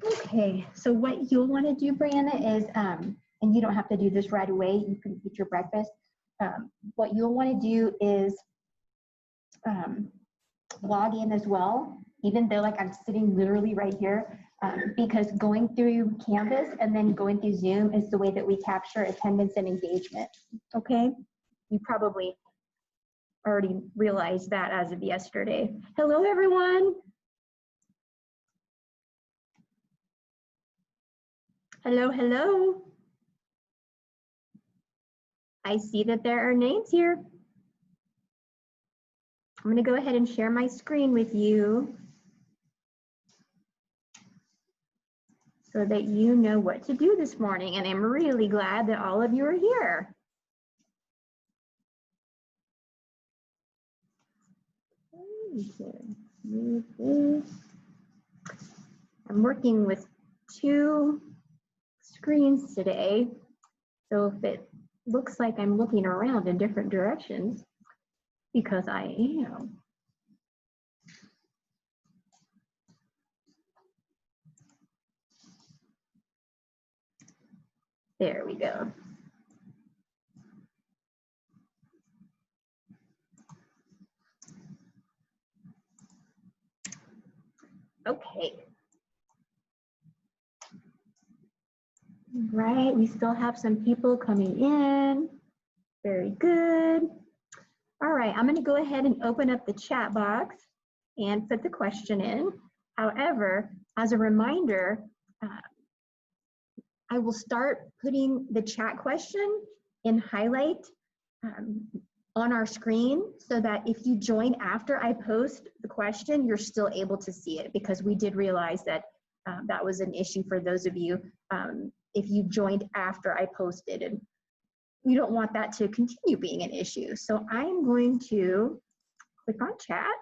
Okay, so what you'll want to do, Brianna, is, and you don't have to do this right away, you can eat your breakfast. What you'll want to do is log in as well, even though like I'm sitting literally right here, because going through Canvas and then going through Zoom is the way that we capture attendance and engagement, okay? You probably already realized that as of yesterday. Hello, everyone. Hello, hello. I see that there are names here. I'm gonna go ahead and share my screen with you so that you know what to do this morning. And I'm really glad that all of you are here. Move this. I'm working with 2 screens today. So if it looks like I'm looking around in different directions, because I am. There we go. Okay. Right, we still have some people coming in. Very good. All right, I'm gonna go ahead and open up the chat box and put the question in. However, as a reminder, I will start putting the chat question in highlight on our screen so that if you join after I post the question, you're still able to see it, because we did realize that that was an issue for those of you if you joined after I posted, and we don't want that to continue being an issue. So I'm going to click on chat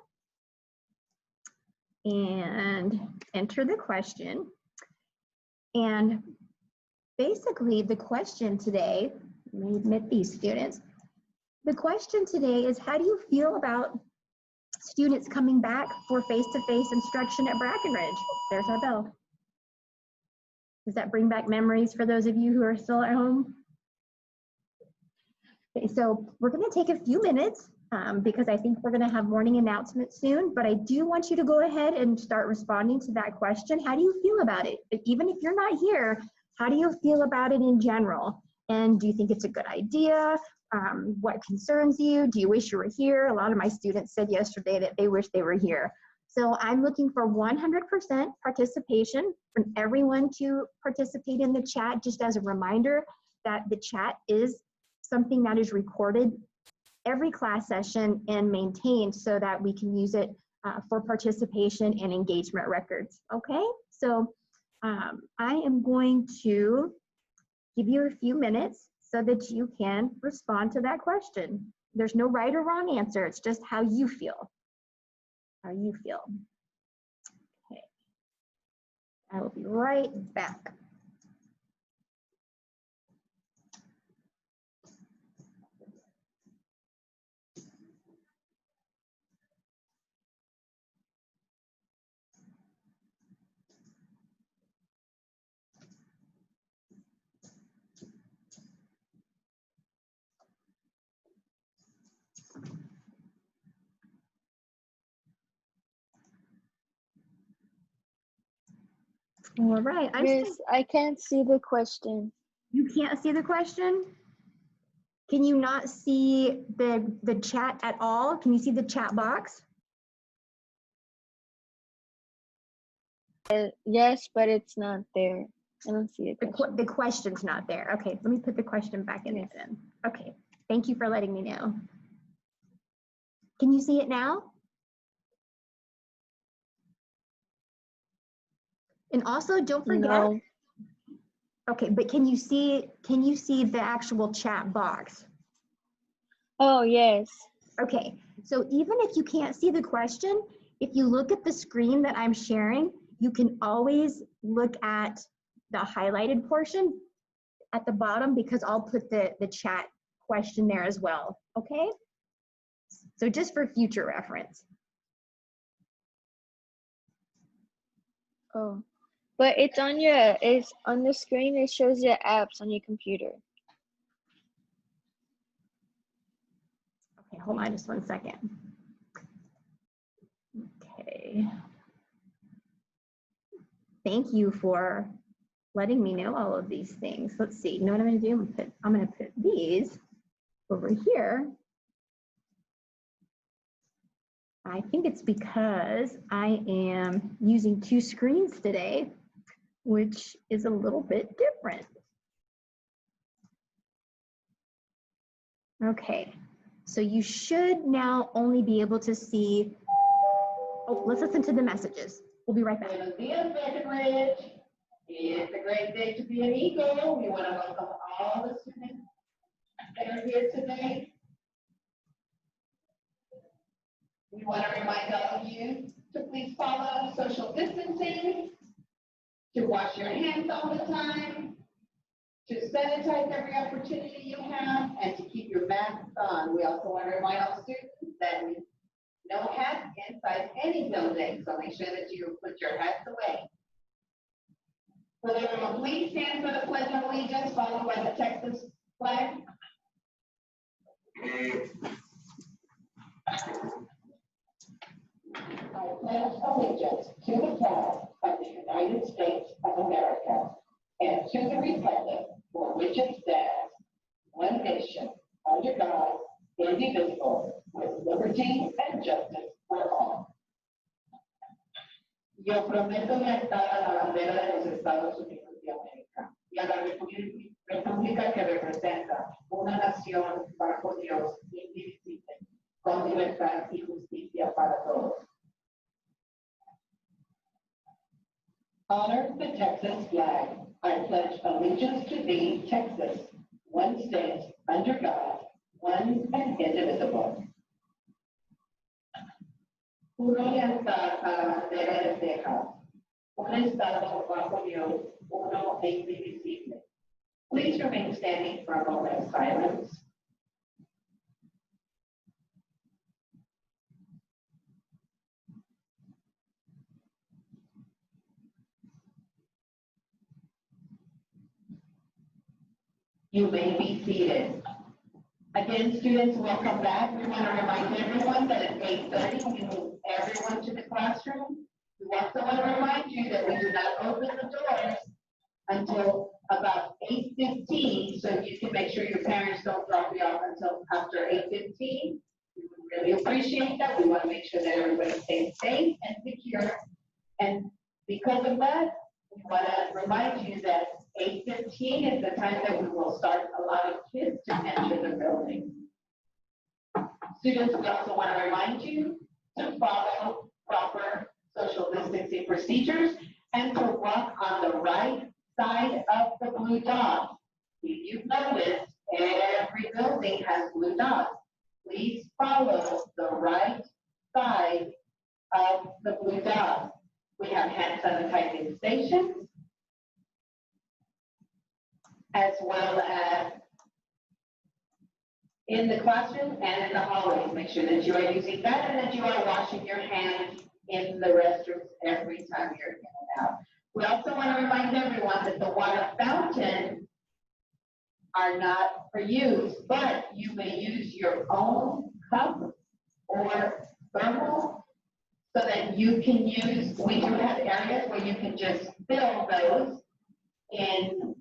and enter the question. And basically the question today, let me admit these students, the question today is, how do you feel about students coming back for face-to-face instruction at Brackenridge? There's our bell. Does that bring back memories for those of you who are still at home? Okay, so we're going to take a few minutes because I think we're going to have morning announcements soon, but I do want you to go ahead and start responding to that question. How do you feel about it? Even if you're not here, how do you feel about it in general? And do you think it's a good idea? What concerns you? Do you wish you were here? A lot of my students said yesterday that they wish they were here. So I'm looking for 100% participation from everyone to participate in the chat. Just as a reminder that the chat is something that is recorded every class session and maintained so that we can use it for participation and engagement records. Okay, so I am going to give you a few minutes so that you can respond to that question. There's no right or wrong answer, it's just how you feel. How you feel. Okay, I will be right back. All right. Miss, I can't see the question. You can't see the question? Can you not see the chat at all? Can you see the chat box? Yes, but it's not there. I don't see it. The question's not there. Okay, let me put the question back in there then. Okay, thank you for letting me know. Can you see it now? And also don't forget, No. okay, but can you see the actual chat box? Oh, yes. Okay, so even if you can't see the question, if you look at the screen that I'm sharing, you can always look at the highlighted portion at the bottom because I'll put the chat question there as well, okay? So just for future reference. Oh. But it's on the screen, it shows your apps on your computer. Okay, hold on just 1 second. Okay. Thank you for letting me know all of these things. Let's see, you know what I'm gonna do? I'm gonna put these over here. I think it's because I am using 2 screens today, which is a little bit different. Okay, so you should now only be able to see, oh, let's listen to the messages. We'll be right back. Buenos días, Breckenridge. It's a great day to be an Eagle. We want to welcome all the students that are here today. We want to remind all of you to please follow social distancing, to wash your hands all the time, to sanitize every opportunity you have, and to keep your masks on. We also want to remind all students that no hats inside any building, so make sure that you put your hats away. Will everyone please stand for the Pledge of Allegiance, followed by the Texas flag? I pledge allegiance to the flag of the United States of America and to the republic for which it stands, one nation, under God, indivisible, with liberty and justice for all. Yo prometo lealtad a la bandera de los Estados Unidos de América y a la república que representa una nación bajo Dios indivisible, con libertad y justicia para todos. Honor the Texas flag. I pledge allegiance to thee, Texas, one state, under God, one and indivisible. Juro lealtad a la bandera de Texas, un estado bajo Dios, uno e indivisible. Please remain standing for a moment of silence. You may be seated. Again, students, welcome back. We want to remind everyone that at 8:30, we move everyone to the classroom. We also want to remind you that we do not open the doors until about 8:15, so you can make sure your parents don't drop you off until after 8:15. We would really appreciate that. We want to make sure that everybody stays safe and secure. And because of that, we want to remind you that 8:15 is the time that we will start allowing kids to enter the building. Students, we also want to remind you to follow proper social distancing procedures and to walk on the right side of the blue dot. If you've noticed, every building has blue dots. Please follow the right side of the blue dot. We have hand sanitizing stations, as well as in the classroom and in the hallways. Make sure that you are using that and that you are washing your hands in the restrooms every time you're in and out. We also want to remind everyone that the water fountains are not for use, but you may use your own cup or thermal so that you can use, we do have areas where you can just fill those in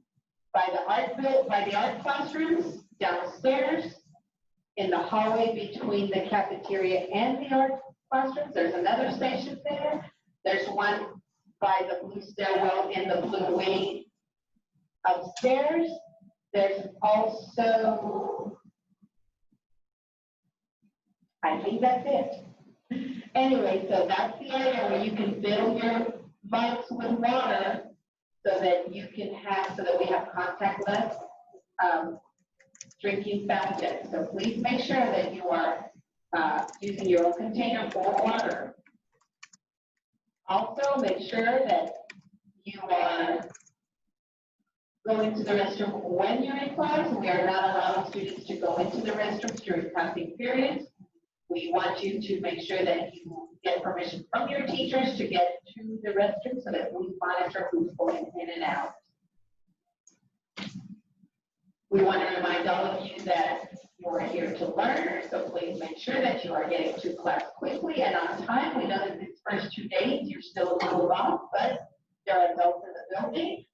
by the art classrooms, downstairs, in the hallway between the cafeteria and the art classrooms. There's another station there. There's one by the blue stairwell in the blue wing upstairs. There's also, I think that's it. Anyway, so that's the area where you can fill your mugs with water so that you can have, so that we have contactless drinking fountain. So please make sure that you are using your own container for water. Also, make sure that you are going to the restroom when you're in class. We are not allowing students to go into the restrooms during passing periods. We want you to make sure that you get permission from your teachers to get to the restroom so that we monitor who's going in and out. We want to remind all of you that you are here to learn, so please make sure that you are getting to class quickly and on time. We know that these first 2 days you're still a little lost, but there are adults in the building.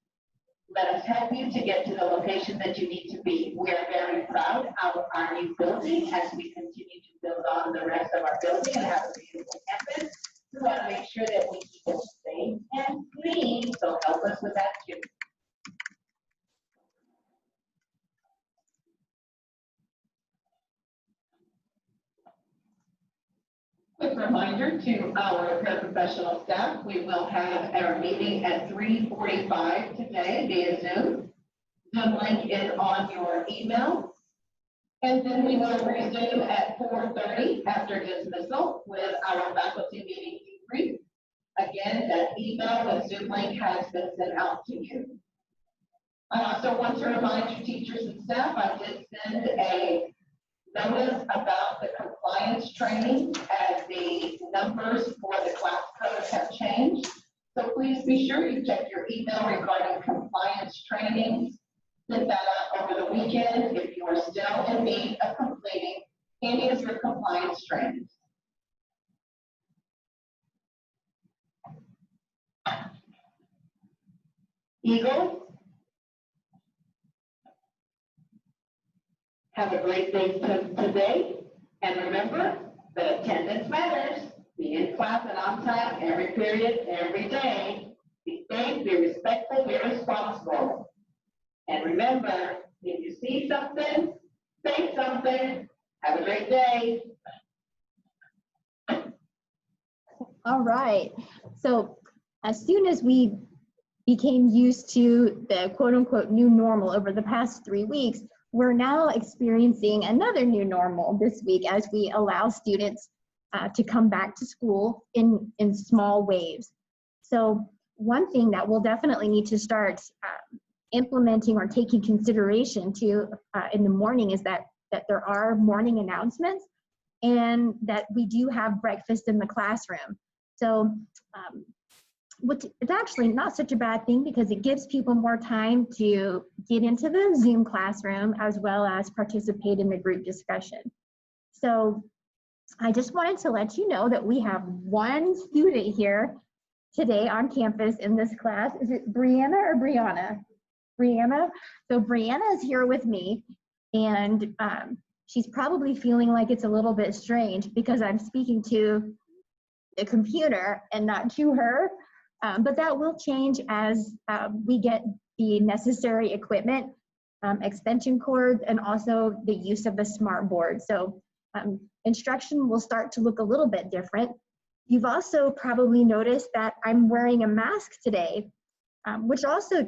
Let us help you to get to the location that you need to be. We are very proud of our new building as we continue to build on the rest of our building and have a beautiful campus. We want to make sure that we keep it safe and clean, so help us with that too. Quick reminder to our paraprofessional staff, we will have our meeting at 3:45 today via Zoom. Zoom link is on your email. And then we will resume at 4:30 after dismissal with our faculty meeting debrief. Again, that email with Zoom link has been sent out to you. I also want to remind you teachers and staff, I did send a notice about the compliance training as the numbers for the class codes have changed. So please be sure you check your email regarding compliance trainings. Send that out over the weekend if you are still in need of completing any of your compliance trainings. Eagles, have a great day today. And remember that attendance matters. Be in class and on time every period, every day. Be safe, be respectful, be responsible. And remember, if you see something, say something. Have a great day. All right. So as soon as we became used to the quote unquote new normal over the past 3 weeks, we're now experiencing another new normal this week as we allow students to come back to school in small waves. So one thing that we'll definitely need to start implementing or taking consideration to in the morning is that there are morning announcements and that we do have breakfast in the classroom. So it's actually not such a bad thing because it gives people more time to get into the Zoom classroom as well as participate in the group discussion. So I just wanted to let you know that we have one student here today on campus in this class. Is it Brianna or Brianna? Brianna. So Brianna is here with me, and she's probably feeling like it's a little bit strange because I'm speaking to the computer and not to her. But that will change as we get the necessary equipment, extension cords, and also the use of the smart board. So instruction will start to look a little bit different. You've also probably noticed that I'm wearing a mask today, which also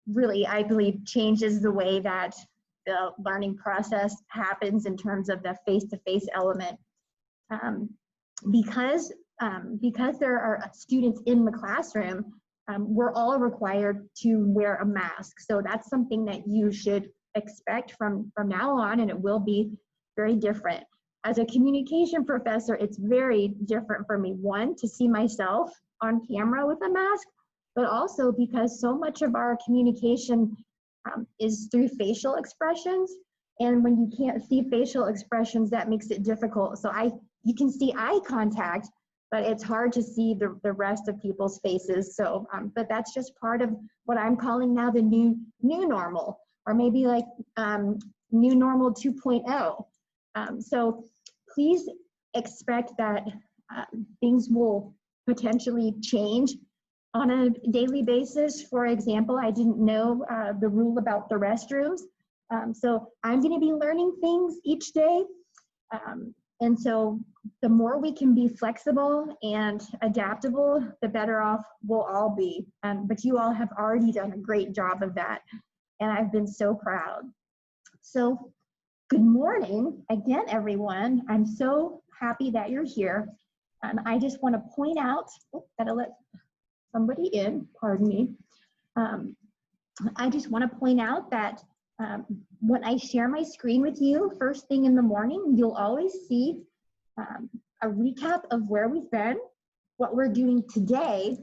really, I believe, changes the way that the learning process happens in terms of the face-to-face element. Because there are students in the classroom, we're all required to wear a mask. So that's something that you should expect from now on, and it will be very different. As a communication professor, it's very different for me, one, to see myself on camera with a mask, but also because so much of our communication is through facial expressions. And when you can't see facial expressions, that makes it difficult. So you can see eye contact, but it's hard to see the rest of people's faces. So, but that's just part of what I'm calling now the new normal, or maybe like new normal 2.0. So please expect that things will potentially change on a daily basis. For example, I didn't know the rule about the restrooms. So I'm going to be learning things each day. And so the more we can be flexible and adaptable, the better off we'll all be. But you all have already done a great job of that, and I've been so proud. So good morning again, everyone. I'm so happy that you're here. And I just want to point out, gotta let somebody in, pardon me. I just want to point out that when I share my screen with you first thing in the morning, you'll always see a recap of where we've been, what we're doing today,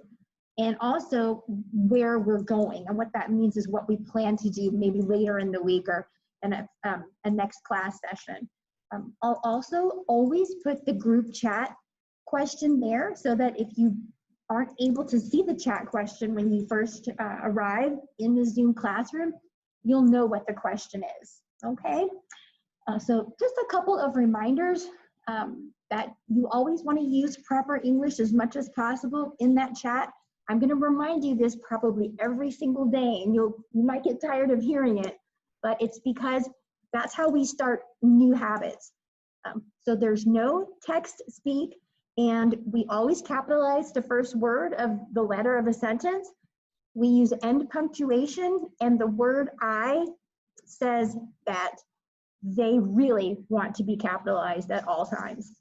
and also where we're going. And what that means is what we plan to do maybe later in the week or in a next class session. I'll also always put the group chat question there so that if you aren't able to see the chat question when you first arrive in the Zoom classroom, you'll know what the question is, okay? So just a couple of reminders that you always want to use proper English as much as possible in that chat. I'm going to remind you this probably every single day, and you might get tired of hearing it, but it's because that's how we start new habits. So there's no text speak, and we always capitalize the first word of the letter of a sentence. We use end punctuation, and the word I says that they really want to be capitalized at all times.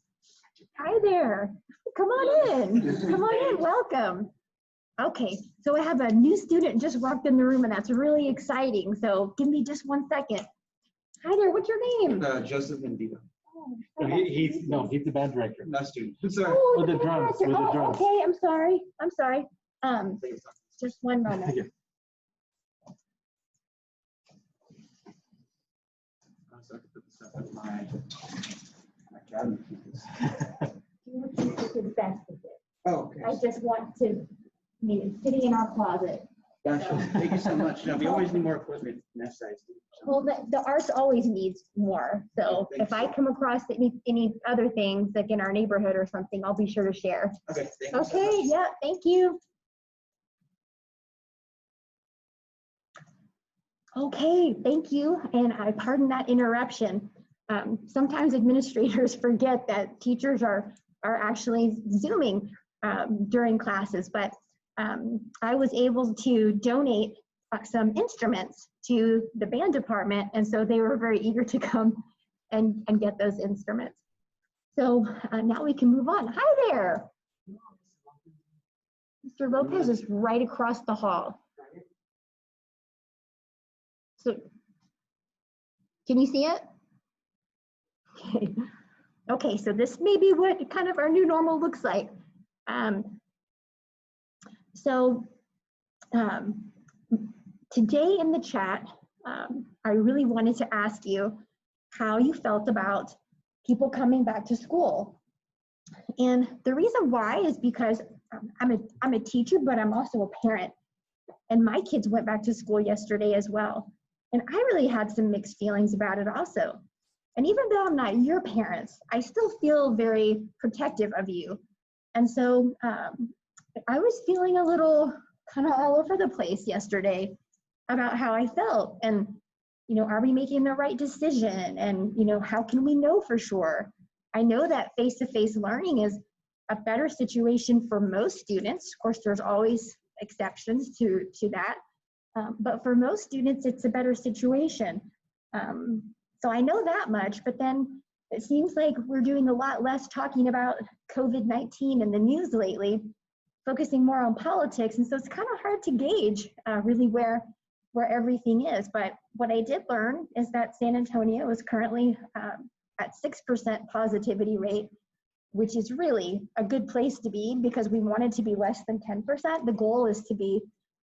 Hi there, come on in, welcome. Okay, so I have a new student just walked in the room, and that's really exciting, so give me just 1 second. Hi there, what's your name? Joseph Mendita. Oh, He's the band director. Not student. Sorry. oh, With the drums, with the drums. Okay, I'm sorry. Just one moment. Yeah. My cabinet. You did best with it. Oh, okay. I just want to, it's sitting in our closet. Gotcha. Thank you so much. No, we always need more equipment in that size. Well, the arts always needs more. So if I come across any other things like in our neighborhood or something, I'll be sure to share. Okay. Thank you so Okay, much. yeah, thank you. Okay, thank you. And I pardon that interruption. Sometimes administrators forget that teachers are actually Zooming during classes, but I was able to donate some instruments to the band department, and so they were very eager to come and get those instruments. So now we can move on. Hi there. Mr. Lopez is right across the hall. So, can you see it? Okay. Okay, so this may be what kind of our new normal looks like. Today in the chat, I really wanted to ask you how you felt about people coming back to school. And the reason why is because I'm a teacher, but I'm also a parent. And my kids went back to school yesterday as well. And I really had some mixed feelings about it also. And even though I'm not your parents, I still feel very protective of you. And so I was feeling a little kind of all over the place yesterday about how I felt. And, are we making the right decision? And, how can we know for sure? I know that face-to-face learning is a better situation for most students. Of course, there's always exceptions to that. But for most students, it's a better situation. So I know that much, but then it seems like we're doing a lot less talking about COVID-19 in the news lately, focusing more on politics. And so it's kind of hard to gauge really where everything is. But what I did learn is that San Antonio is currently at 6% positivity rate, which is really a good place to be because we wanted to be less than 10%. The goal is to be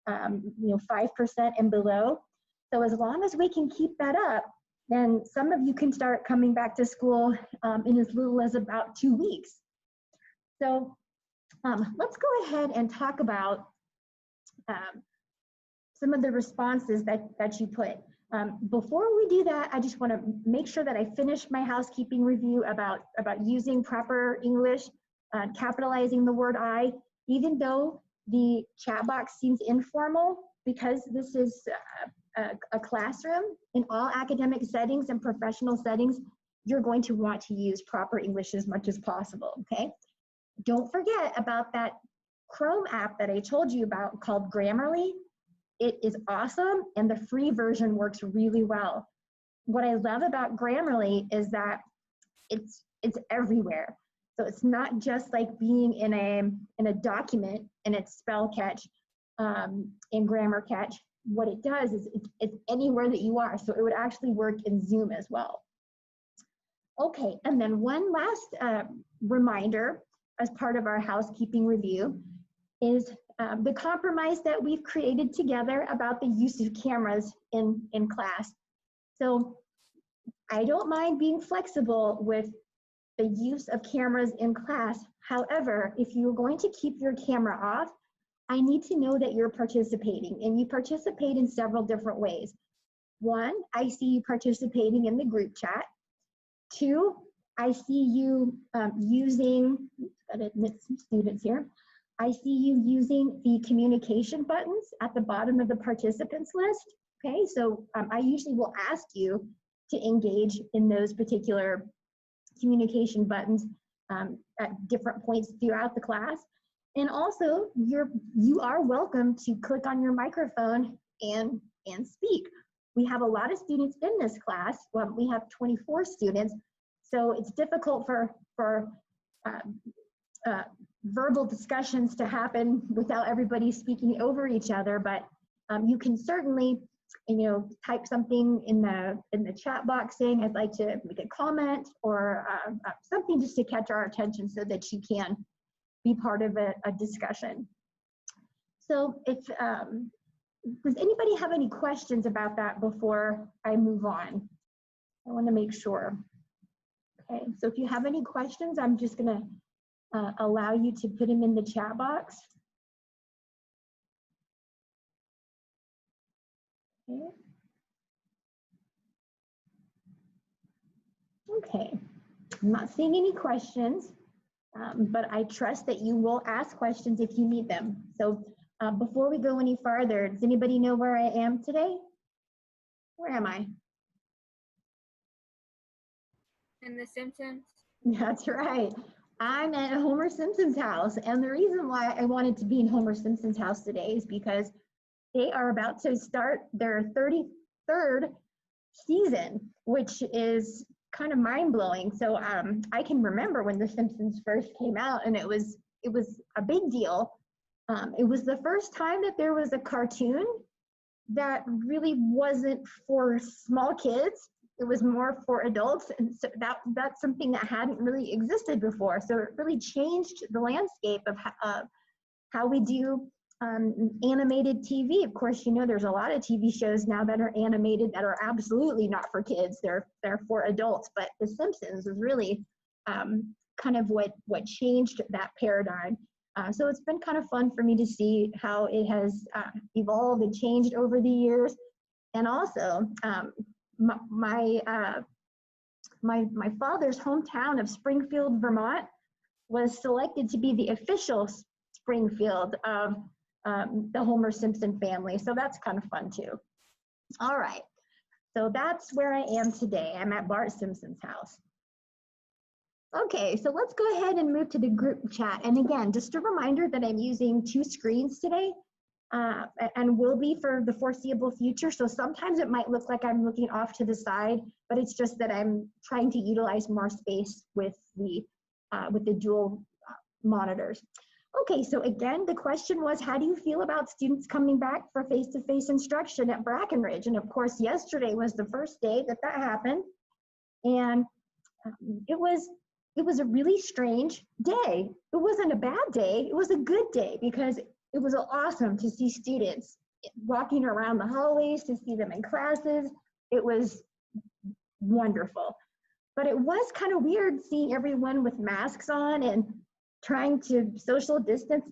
5% and below. So as long as we can keep that up, then some of you can start coming back to school in as little as about 2 weeks. So let's go ahead and talk about some of the responses that you put. Before we do that, I just want to make sure that I finish my housekeeping review about using proper English, capitalizing the word I, even though the chat box seems informal, because this is a classroom. In all academic settings and professional settings, you're going to want to use proper English as much as possible, okay? Don't forget about that Chrome app that I told you about called Grammarly. It is awesome, and the free version works really well. What I love about Grammarly is that it's everywhere. So it's not just like being in a document and it's spell catch and grammar catch. What it does is it's anywhere that you are. So it would actually work in Zoom as well. Okay, and then one last reminder as part of our housekeeping review is the compromise that we've created together about the use of cameras in class. So I don't mind being flexible with the use of cameras in class. However, if you're going to keep your camera off, I need to know that you're participating, and you participate in several different ways. One, I see you participating in the group chat. Two, I see you using, gotta admit some students here. I see you using the communication buttons at the bottom of the participants list. Okay, so I usually will ask you to engage in those particular communication buttons at different points throughout the class. And also, you are welcome to click on your microphone and speak. We have a lot of students in this class. Well, we have 24 students, so it's difficult for verbal discussions to happen without everybody speaking over each other. But you can certainly, type something in the chat box saying, I'd like to make a comment, or something just to catch our attention so that you can be part of a discussion. So if, does anybody have any questions about that before I move on? I want to make sure. Okay, so if you have any questions, I'm just going to allow you to put them in the chat box. Okay. Okay, I'm not seeing any questions, but I trust that you will ask questions if you need them. So before we go any farther, does anybody know where I am today? Where am I? In The Simpsons? That's right. I'm at Homer Simpson's house. And the reason why I wanted to be in Homer Simpson's house today is because they are about to start their 33rd season, which is kind of mind-blowing. So I can remember when The Simpsons first came out, and it was a big deal. It was the first time that there was a cartoon that really wasn't for small kids. It was more for adults, and so that's something that hadn't really existed before. So it really changed the landscape of how we do animated TV. Of course, there's a lot of TV shows now that are animated that are absolutely not for kids. They're for adults. But The Simpsons is really kind of what changed that paradigm. So it's been kind of fun for me to see how it has evolved and changed over the years. And also, my father's hometown of Springfield, Vermont, was selected to be the official Springfield of the Homer Simpson family. So that's kind of fun too. All right, so that's where I am today. I'm at Bart Simpson's house. Okay, so let's go ahead and move to the group chat. And again, just a reminder that I'm using 2 screens today and will be for the foreseeable future. So sometimes it might look like I'm looking off to the side, but it's just that I'm trying to utilize more space with the dual monitors. Okay, so again, the question was, how do you feel about students coming back for face-to-face instruction at Brackenridge? And of course, yesterday was the first day that happened. And it was a really strange day. It wasn't a bad day, it was a good day, because it was awesome to see students walking around the hallways, to see them in classes. It was wonderful. But it was kind of weird seeing everyone with masks on and trying to social distance.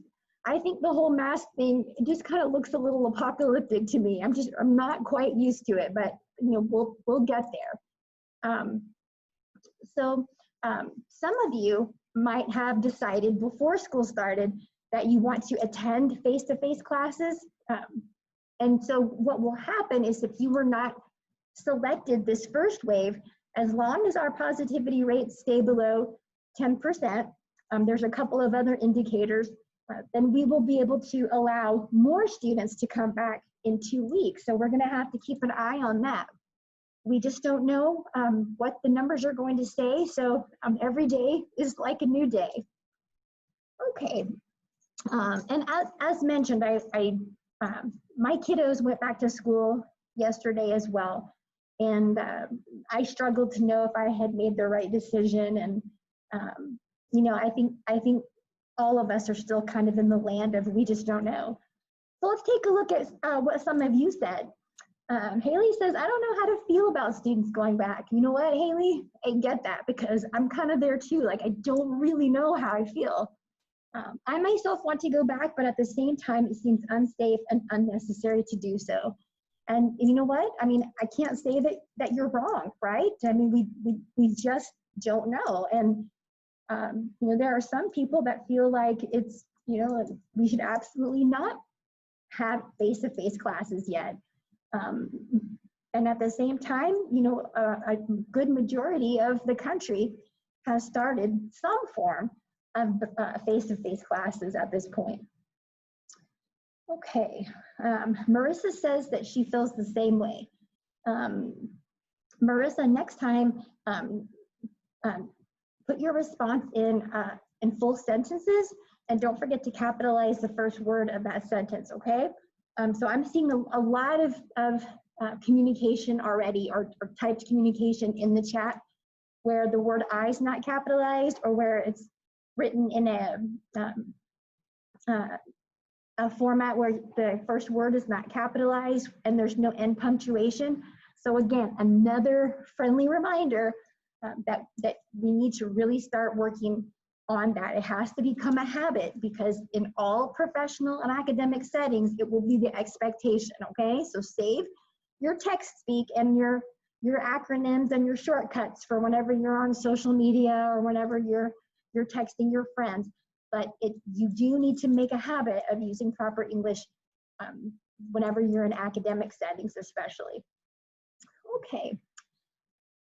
I think the whole mask thing, it just kind of looks a little apocalyptic to me. I'm not quite used to it, but we'll get there. Some of you might have decided before school started that you want to attend face-to-face classes. And so what will happen is, if you were not selected this first wave, as long as our positivity rates stay below 10%, there's a couple of other indicators, then we will be able to allow more students to come back in 2 weeks. So we're gonna have to keep an eye on that. We just don't know what the numbers are going to say. So every day is like a new day. Okay, and as mentioned, my kiddos went back to school yesterday as well. And I struggled to know if I had made the right decision. And, you know, I think all of us are still kind of in the land of we just don't know. So let's take a look at what some of you said. Haley says, I don't know how to feel about students going back. You know what, Haley? I get that because I'm kind of there too. Like, I don't really know how I feel. I myself want to go back, but at the same time, it seems unsafe and unnecessary to do so. And you know what? I mean, I can't say that you're wrong, right? I mean, we just don't know. And, you know, there are some people that feel like it's, you know, we should absolutely not have face-to-face classes yet. And at the same time, you know, a good majority of the country has started some form of face-to-face classes at this point. Okay, Marissa says that she feels the same way. Marissa, next time, put your response in full sentences, and don't forget to capitalize the first word of that sentence, okay? So I'm seeing a lot of communication already, or typed communication in the chat where the word I is not capitalized, or where it's written in a format where the first word is not capitalized and there's no end punctuation. So again, another friendly reminder that we need to really start working on that. It has to become a habit, because in all professional and academic settings, it will be the expectation, okay? So save your text speak and your acronyms and your shortcuts for whenever you're on social media or whenever you're texting your friends. But you do need to make a habit of using proper English whenever you're in academic settings, especially. Okay,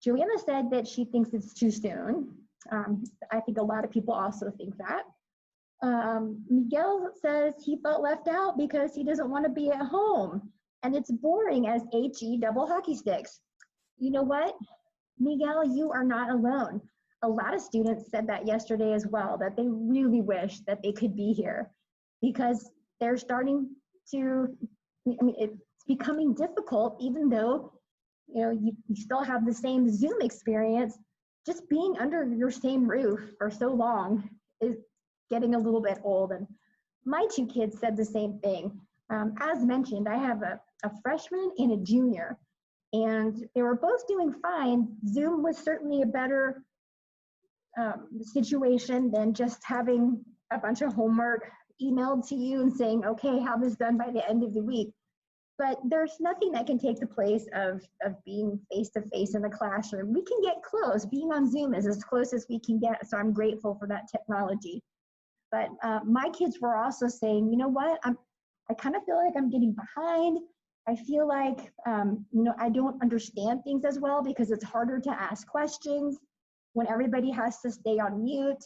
Joanna said that she thinks it's too soon. I think a lot of people also think that. Miguel says he felt left out because he doesn't want to be at home and it's boring as HE double hockey sticks. You know what, Miguel, you are not alone. A lot of students said that yesterday as well, that they really wish that they could be here because they're starting to, I mean, it's becoming difficult, even though, you know, you still have the same Zoom experience. Just being under your same roof for so long is getting a little bit old. And my two kids said the same thing. As mentioned, I have a freshman and a junior, and they were both doing fine. Zoom was certainly a better situation than just having a bunch of homework emailed to you and saying, okay, have this done by the end of the week. But there's nothing that can take the place of being face-to-face in the classroom. We can get close. Being on Zoom is as close as we can get, so I'm grateful for that technology. But my kids were also saying, you know what, I kind of feel like I'm getting behind. I feel like, you know, I don't understand things as well because it's harder to ask questions when everybody has to stay on mute.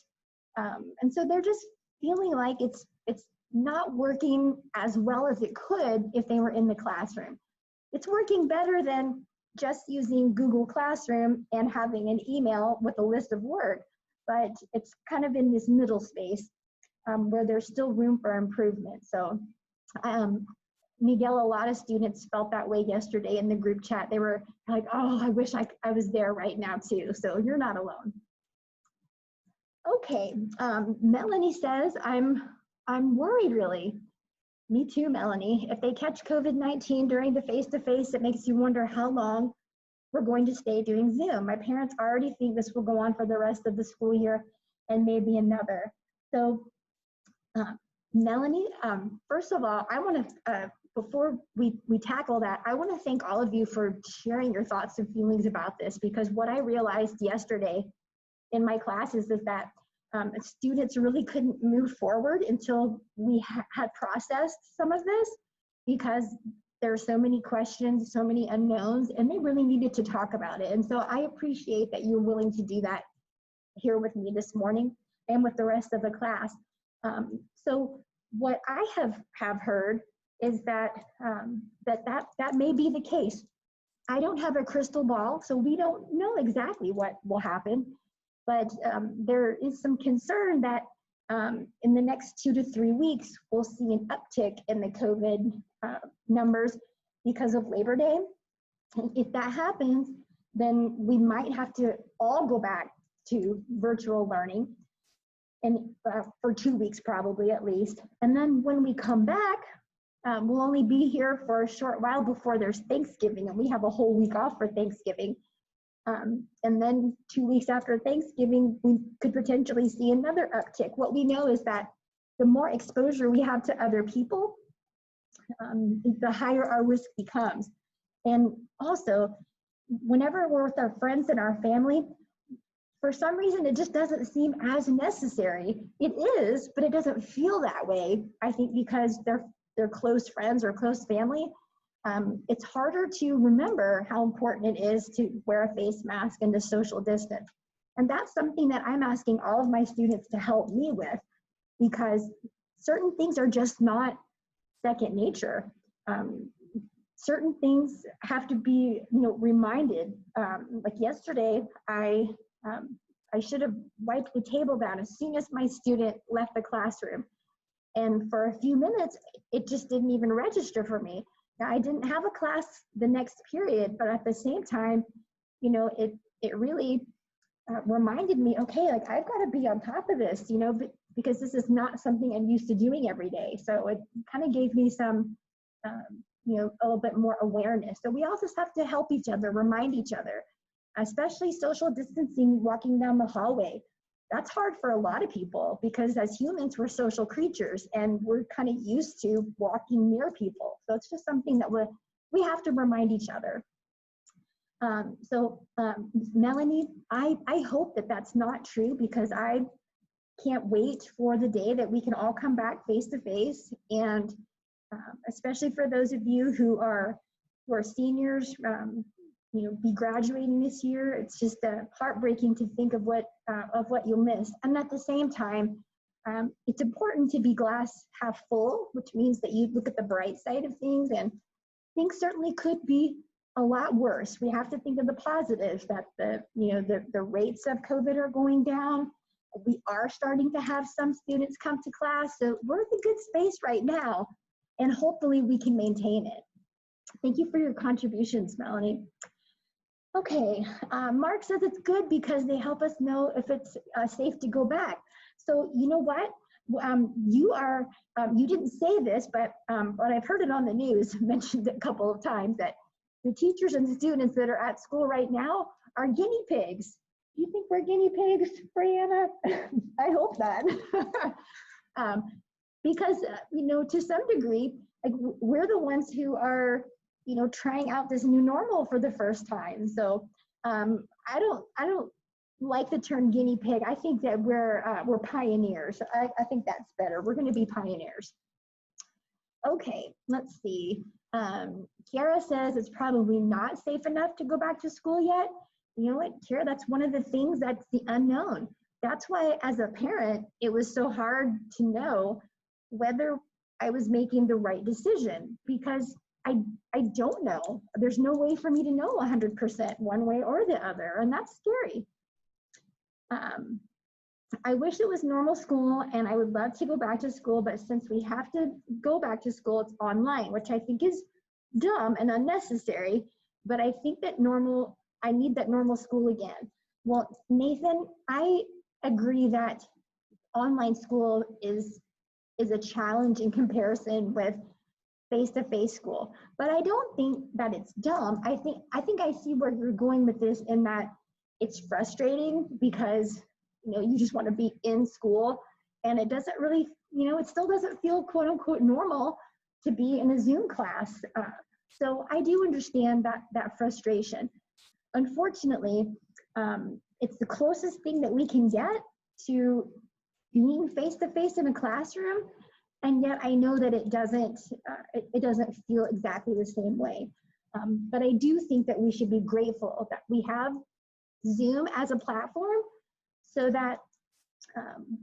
And so they're just feeling like it's not working as well as it could if they were in the classroom. It's working better than just using Google Classroom and having an email with a list of work, but it's kind of in this middle space where there's still room for improvement. So Miguel, a lot of students felt that way yesterday in the group chat. They were like, oh, I wish I was there right now too. So you're not alone. Okay, Melanie says, I'm worried really. Me too, Melanie. If they catch COVID-19 during the face-to-face, it makes you wonder how long we're going to stay doing Zoom. My parents already think this will go on for the rest of the school year and maybe another. So Melanie, first of all, I want to, before we tackle that, I want to thank all of you for sharing your thoughts and feelings about this, because what I realized yesterday in my classes is that students really couldn't move forward until we had processed some of this, because there are so many questions, so many unknowns, and they really needed to talk about it. And so I appreciate that you're willing to do that here with me this morning and with the rest of the class. So what I have heard is that that may be the case. I don't have a crystal ball, so we don't know exactly what will happen, but there is some concern that in the next 2 to 3 weeks, we'll see an uptick in the COVID numbers because of Labor Day. And if that happens, then we might have to all go back to virtual learning, and for 2 weeks probably at least. And then when we come back, we'll only be here for a short while before there's Thanksgiving, and we have a whole week off for Thanksgiving. And then 2 weeks after Thanksgiving, we could potentially see another uptick. What we know is that the more exposure we have to other people, the higher our risk becomes. And also, whenever we're with our friends and our family, for some reason, it just doesn't seem as necessary. It is, but it doesn't feel that way, I think, because they're close friends or close family. It's harder to remember how important it is to wear a face mask and to social distance. And that's something that I'm asking all of my students to help me with, because certain things are just not second nature. Certain things have to be, reminded. Like yesterday, I should have wiped the table down as soon as my student left the classroom. And for a few minutes, it just didn't even register for me. Now, I didn't have a class the next period, but at the same time, it really reminded me, okay, like I've got to be on top of this, because this is not something I'm used to doing every day. So it kind of gave me some, a little bit more awareness. So we also have to help each other, remind each other, especially social distancing, walking down the hallway. That's hard for a lot of people because as humans, we're social creatures and we're kind of used to walking near people. So it's just something that we have to remind each other. Melanie, I hope that that's not true, because I can't wait for the day that we can all come back face to face. And especially for those of you who are seniors, be graduating this year. It's just heartbreaking to think of what you'll miss. And at the same time, it's important to be glass half full, which means that you look at the bright side of things, and things certainly could be a lot worse. We have to think of the positives, that the rates of COVID are going down. We are starting to have some students come to class, so we're in a good space right now, and hopefully we can maintain it. Thank you for your contributions, Melanie. Okay, Mark says it's good because they help us know if it's safe to go back. So you know what? You didn't say this, but I've heard it on the news, mentioned a couple of times, that the teachers and students that are at school right now are guinea pigs. Do you think we're guinea pigs, Brianna? I hope not. Because, to some degree, like, we're the ones who are trying out this new normal for the first time. So I don't like the term guinea pig. I think that we're pioneers. I think that's better. We're going to be pioneers. Okay, let's see. Kiara says it's probably not safe enough to go back to school yet. You know what, Kiara, that's one of the things, that's the unknown. That's why as a parent, it was so hard to know whether I was making the right decision, because I don't know. There's no way for me to know 100% one way or the other, and that's scary. I wish it was normal school, and I would love to go back to school, but since we have to go back to school, it's online, which I think is dumb and unnecessary, but I think that I need that normal school again. Well, Nathan, I agree that online school is a challenge in comparison with face-to-face school, but I don't think that it's dumb. I think I see where you're going with this, in that it's frustrating because you just want to be in school, and it doesn't really, it still doesn't feel quote unquote normal to be in a Zoom class. So I do understand that frustration. Unfortunately, it's the closest thing that we can get to being face-to-face in a classroom. And yet I know that it doesn't feel exactly the same way. But I do think that we should be grateful that we have Zoom as a platform, so that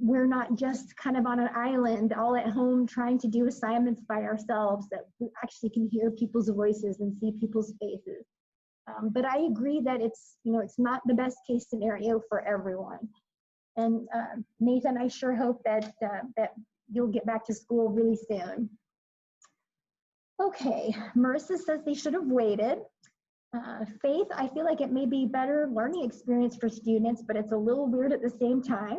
we're not just kind of on an island all at home trying to do assignments by ourselves, that we actually can hear people's voices and see people's faces. But I agree that it's not the best case scenario for everyone. And Nathan, I sure hope that you'll get back to school really soon. Okay, Marissa says they should have waited. Faith, I feel like it may be better learning experience for students, but it's a little weird at the same time,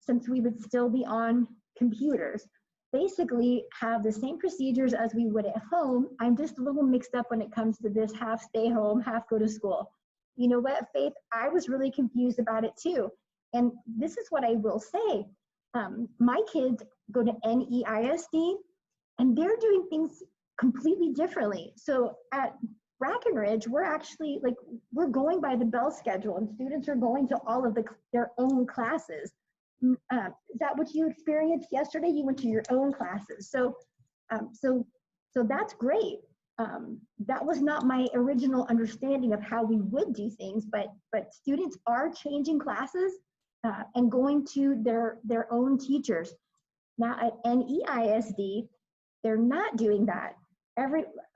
since we would still be on computers. Basically have the same procedures as we would at home. I'm just a little mixed up when it comes to this half stay home, half go to school. You know what, Faith? I was really confused about it too. And this is what I will say. My kids go to NEISD, and they're doing things completely differently. So at Brackenridge, we're going by the bell schedule, and students are going to all of their own classes. Is that what you experienced yesterday? You went to your own classes. So that's great. That was not my original understanding of how we would do things, but students are changing classes and going to their own teachers. Now at NEISD, they're not doing that.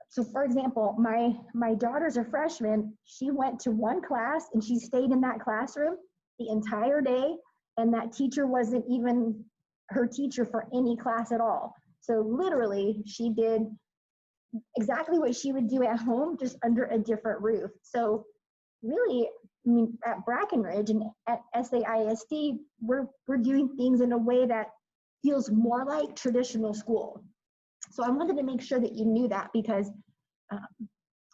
So for example, my daughter's a freshman. She went to one class and she stayed in that classroom the entire day, and that teacher wasn't even her teacher for any class at all. So literally, she did exactly what she would do at home, just under a different roof. So really, I mean, at Brackenridge and at SAISD, we're doing things in a way that feels more like traditional school. So I wanted to make sure that you knew that, because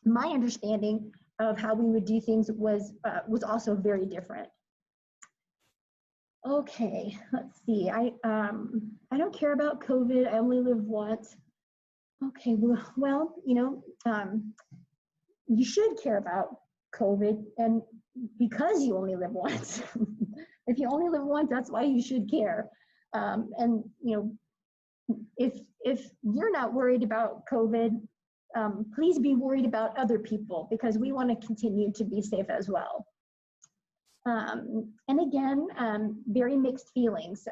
my understanding of how we would do things was also very different. Okay, let's see. I don't care about COVID. I only live once. Okay, well, you should care about COVID, and because you only live once. If you only live once, that's why you should care. And if you're not worried about COVID, please be worried about other people, because we want to continue to be safe as well. And again, very mixed feelings.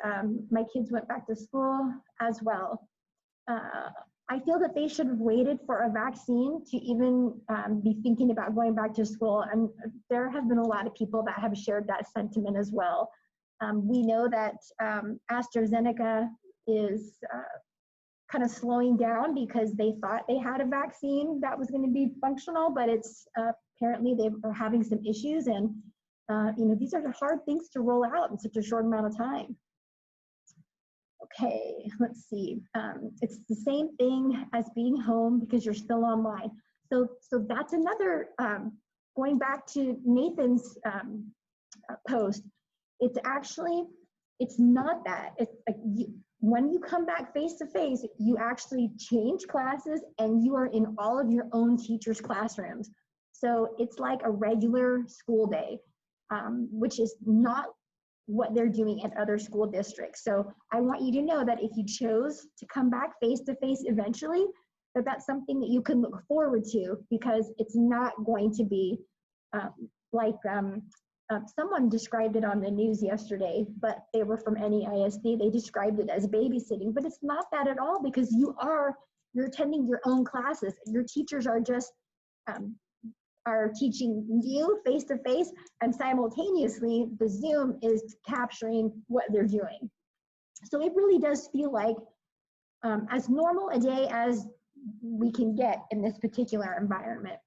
My kids went back to school as well. I feel that they should have waited for a vaccine to even be thinking about going back to school. And there have been a lot of people that have shared that sentiment as well. We know that AstraZeneca is kind of slowing down because they thought they had a vaccine that was going to be functional, but it's apparently they are having some issues. And these are hard things to roll out in such a short amount of time. Okay, let's see. It's the same thing as being home because you're still online. So that's another, going back to Nathan's post, it's not that. It's like when you come back face to face, you actually change classes and you are in all of your own teachers' classrooms. So it's like a regular school day, which is not what they're doing at other school districts. So I want you to know that if you chose to come back face to face eventually, that's something that you can look forward to, because it's not going to be someone described it on the news yesterday, but they were from NEISD. They described it as babysitting, but it's not that at all, because you're attending your own classes. Your teachers are just are teaching you face to face, and simultaneously the Zoom is capturing what they're doing. So it really does feel like as normal a day as we can get in this particular environment.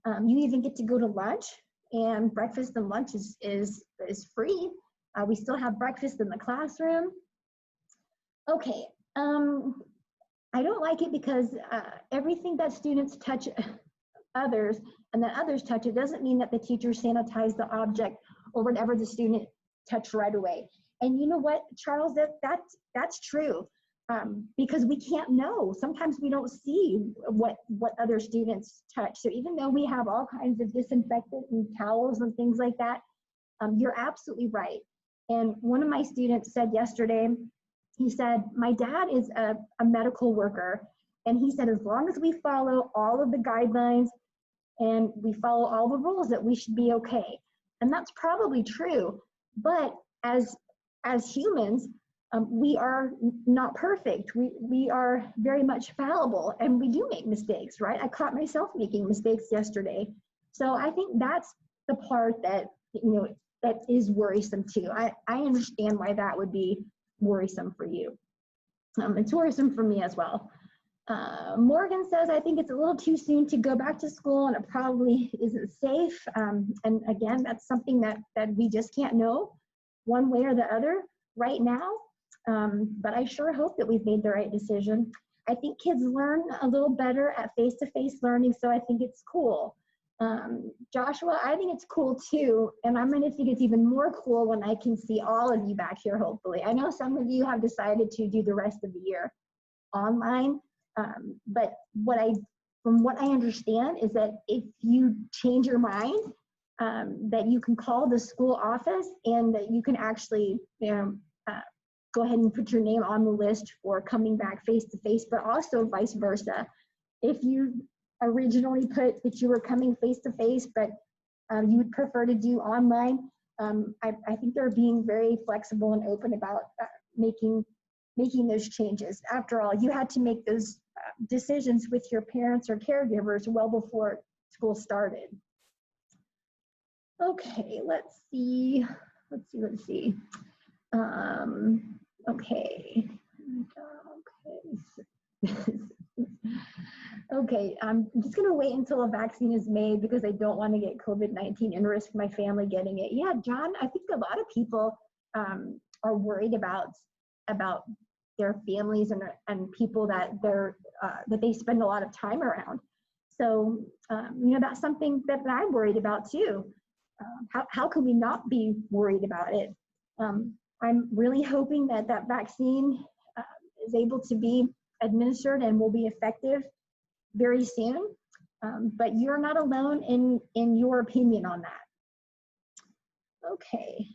You even get to go to lunch, and breakfast and lunch is free. We still have breakfast in the classroom. Okay, I don't like it because everything that students touch others and that others touch it doesn't mean that the teacher sanitized the object or whatever the student touched right away. And you know what, Charles, that's true, because we can't know. Sometimes we don't see what other students touch. So even though we have all kinds of disinfectant and towels and things like that, you're absolutely right. And one of my students said yesterday He said, my dad is a medical worker, and he said, as long as we follow all of the guidelines and we follow all the rules, that we should be okay. And that's probably true. But as humans, we are not perfect. We are very much fallible, and we do make mistakes, right? I caught myself making mistakes yesterday. So I think that's the part that, that is worrisome too. I understand why that would be worrisome for you. It's worrisome for me as well. Morgan says, I think it's a little too soon to go back to school, and it probably isn't safe. And again, that's something that we just can't know one way or the other right now. But I sure hope that we've made the right decision. I think kids learn a little better at face-to-face learning, so I think it's cool. Joshua, I think it's cool too, and I'm going to think it's even more cool when I can see all of you back here, hopefully. I know some of you have decided to do the rest of the year online, but from what I understand is that if you change your mind, that you can call the school office and that you can actually go ahead and put your name on the list for coming back face-to-face, but also vice versa. If you originally put that you were coming face-to-face, but you would prefer to do online, I think they're being very flexible and open about making those changes. After all, you had to make those decisions with your parents or caregivers well before school started. Okay, let's see. Okay. Okay, I'm just gonna wait until a vaccine is made because I don't want to get COVID-19 and risk my family getting it. Yeah, John, I think a lot of people are worried about their families and people that they spend a lot of time around. So that's something that I'm worried about too. How can we not be worried about it? I'm really hoping that vaccine is able to be administered and will be effective very soon. But you're not alone in your opinion on that. Okay.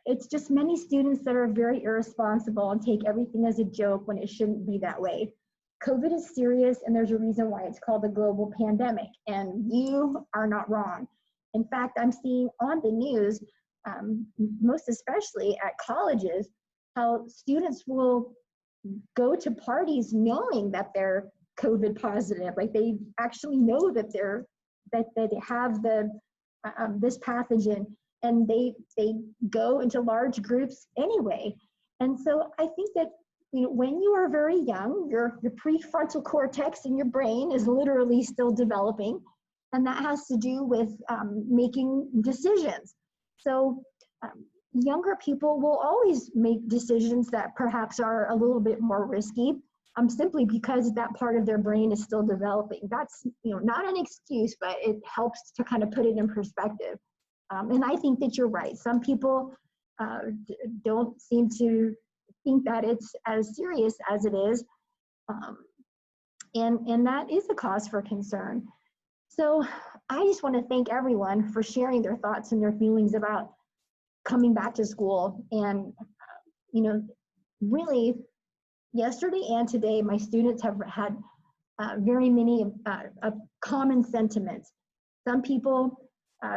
It's just many students that are very irresponsible and take everything as a joke when it shouldn't be that way. COVID is serious, and there's a reason why it's called a global pandemic, and you are not wrong. In fact, I'm seeing on the news, most especially at colleges, how students will go to parties knowing that they're COVID positive, like they actually know that they have this pathogen, and they go into large groups anyway. And so I think that when you are very young, your prefrontal cortex in your brain is literally still developing, and that has to do with making decisions. So younger people will always make decisions that perhaps are a little bit more risky, simply because that part of their brain is still developing. That's not an excuse, but it helps to kind of put it in perspective. And I think that you're right. Some people don't seem to think that it's as serious as it is, and that is a cause for concern. So I just want to thank everyone for sharing their thoughts and their feelings about coming back to school. And really, yesterday and today, my students have had very many common sentiments. Some people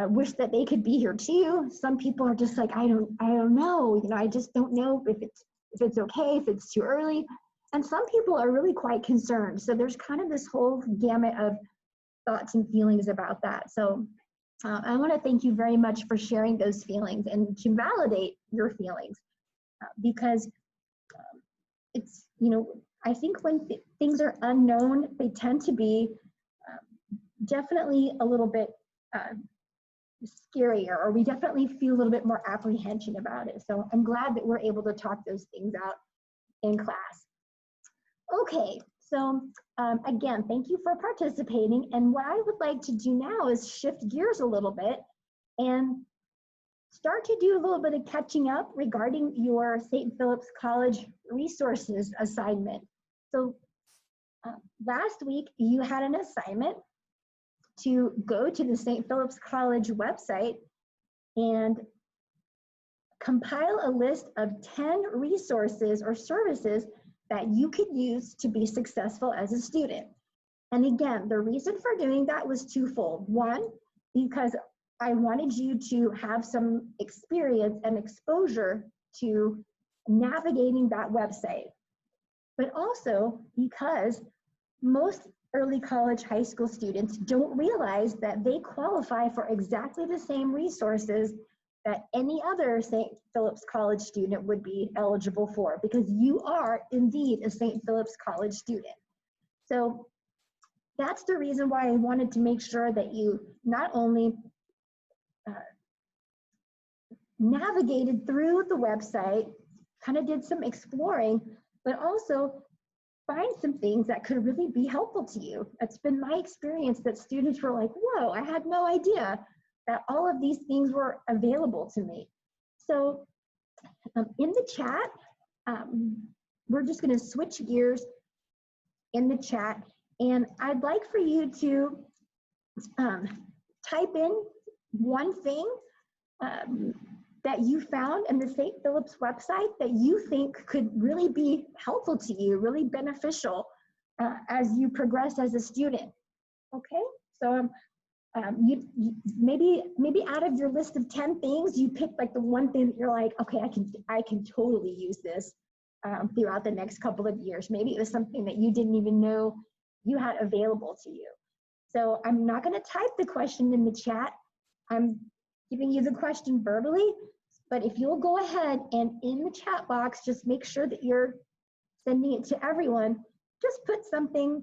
wish that they could be here too. Some people are just like, I don't know. I just don't know if it's okay, if it's too early. And some people are really quite concerned. So there's kind of this whole gamut of thoughts and feelings about that. So I want to thank you very much for sharing those feelings and to validate your feelings, because it's, I think when things are unknown, they tend to be definitely a little bit scarier, or we definitely feel a little bit more apprehension about it. So I'm glad that we're able to talk those things out in class. Okay, so again, thank you for participating. And what I would like to do now is shift gears a little bit and start to do a little bit of catching up regarding your St. Philip's College resources assignment. So last week you had an assignment to go to the St. Philip's College website and compile a list of 10 resources or services that you could use to be successful as a student. And again, the reason for doing that was twofold. One, because I wanted you to have some experience and exposure to navigating that website, but also because most early college, high school students don't realize that they qualify for exactly the same resources that any other St. Philip's College student would be eligible for, because you are indeed a St. Philip's College student. So that's the reason why I wanted to make sure that you not only navigated through the website, kind of did some exploring, but also find some things that could really be helpful to you. It's been my experience that students were like, whoa, I had no idea that all of these things were available to me. So in the chat, we're just gonna switch gears in the chat, and I'd like for you to type in one thing that you found in the St. Philip's website that you think could really be helpful to you, really beneficial as you progress as a student. Okay, so you maybe out of your list of 10 things, you pick like the one thing that you're like, okay, I can totally use this throughout the next couple of years. Maybe it was something that you didn't even know you had available to you. So I'm not going to type the question in the chat. I'm giving you the question verbally, but if you'll go ahead and in the chat box, just make sure that you're sending it to everyone. Just put something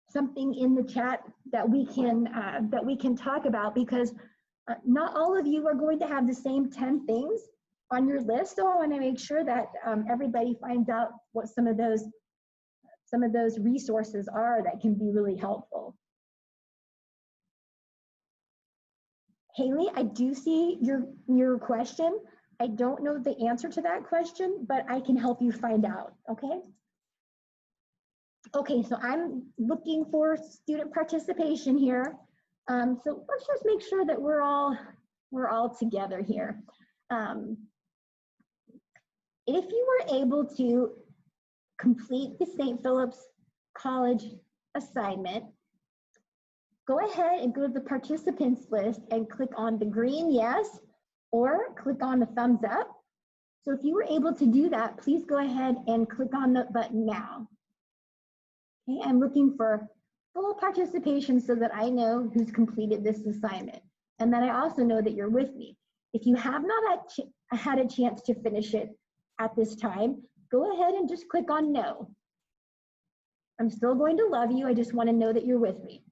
something in the chat that we can talk about, because not all of you are going to have the same 10 things on your list. So I want to make sure that everybody finds out what some of those resources are that can be really helpful. Haley, I do see your question. I don't know the answer to that question, but I can help you find out, okay? Okay, so I'm looking for student participation here. So let's just make sure that we're all together here. If you were able to complete the St. Philip's College assignment, go ahead and go to the participants list and click on the green yes, or click on the thumbs up. So if you were able to do that, please go ahead and click on the button now. Okay, I'm looking for full participation so that I know who's completed this assignment, and that I also know that you're with me. If you have not had a chance to finish it at this time, go ahead and just click on no. I'm still going to love you. I just want to know that you're with me.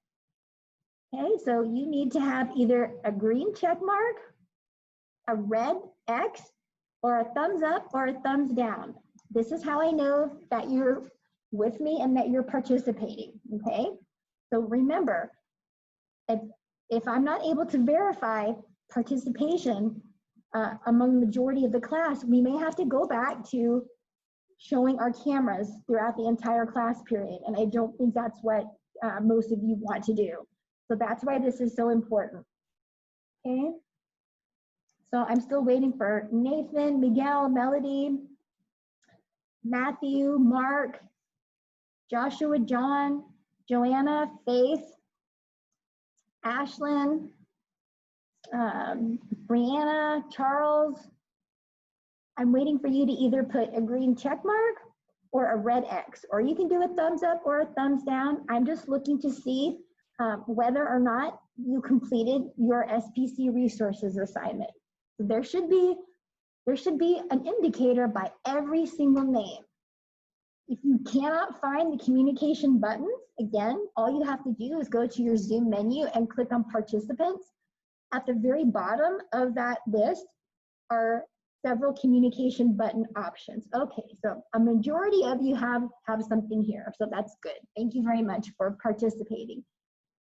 Okay, so you need to have either a green check mark, a red X, or a thumbs up or a thumbs down. This is how I know that you're with me and that you're participating, okay? So remember, if I'm not able to verify participation among the majority of the class, we may have to go back to showing our cameras throughout the entire class period, and I don't think that's what most of you want to do. So that's why this is so important, okay? So I'm still waiting for Nathan, Miguel, Melody, Matthew, Mark, Joshua, John, Joanna, Faith, Ashlyn, Brianna, Charles. I'm waiting for you to either put a green check mark or a red X, or you can do a thumbs up or a thumbs down. I'm just looking to see whether or not you completed your SPC resources assignment. So there should be an indicator by every single name. If you cannot find the communication buttons, again, all you have to do is go to your Zoom menu and click on participants. At the very bottom of that list are several communication button options. Okay, so a majority of you have something here, so that's good. Thank you very much for participating.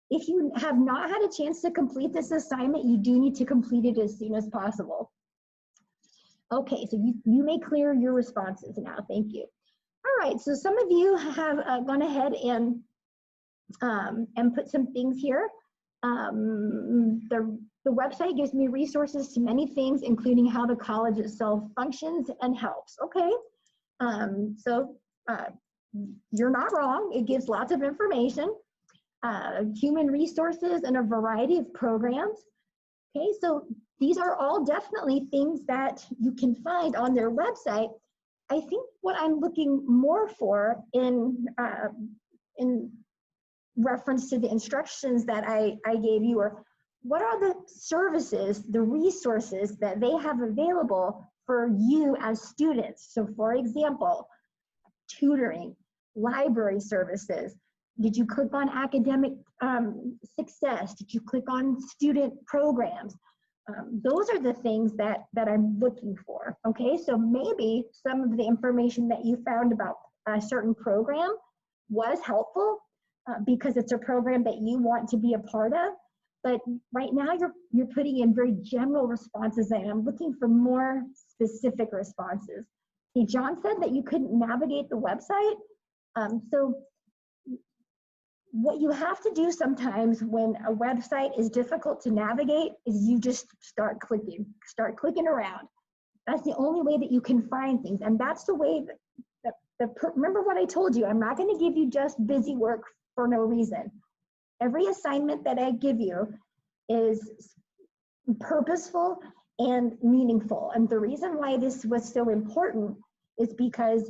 If you have not had a chance to complete this assignment, you do need to complete it as soon as possible. Okay, so you may clear your responses now. Thank you. All right, so some of you have gone ahead and put some things here. The The website gives me resources to many things, including how the college itself functions and helps. Okay, you're not wrong. It gives lots of information, human resources, and a variety of programs. Okay, so these are all definitely things that you can find on their website. I think what I'm looking more for in reference to the instructions that I gave you, or what are the services, the resources that they have available for you as students? So for example, tutoring, library services. Did you click on academic success? Did you click on student programs? Those are the things that I'm looking for, okay? So maybe some of the information that you found about a certain program was helpful because it's a program that you want to be a part of, but right now you're putting in very general responses, and I'm looking for more specific responses. Okay, John said that you couldn't navigate the website. So what you have to do sometimes when a website is difficult to navigate is you just start clicking around. That's the only way that you can find things. And that's the way remember what I told you, I'm not going to give you just busy work for no reason. Every assignment that I give you is purposeful and meaningful. And the reason why this was so important is because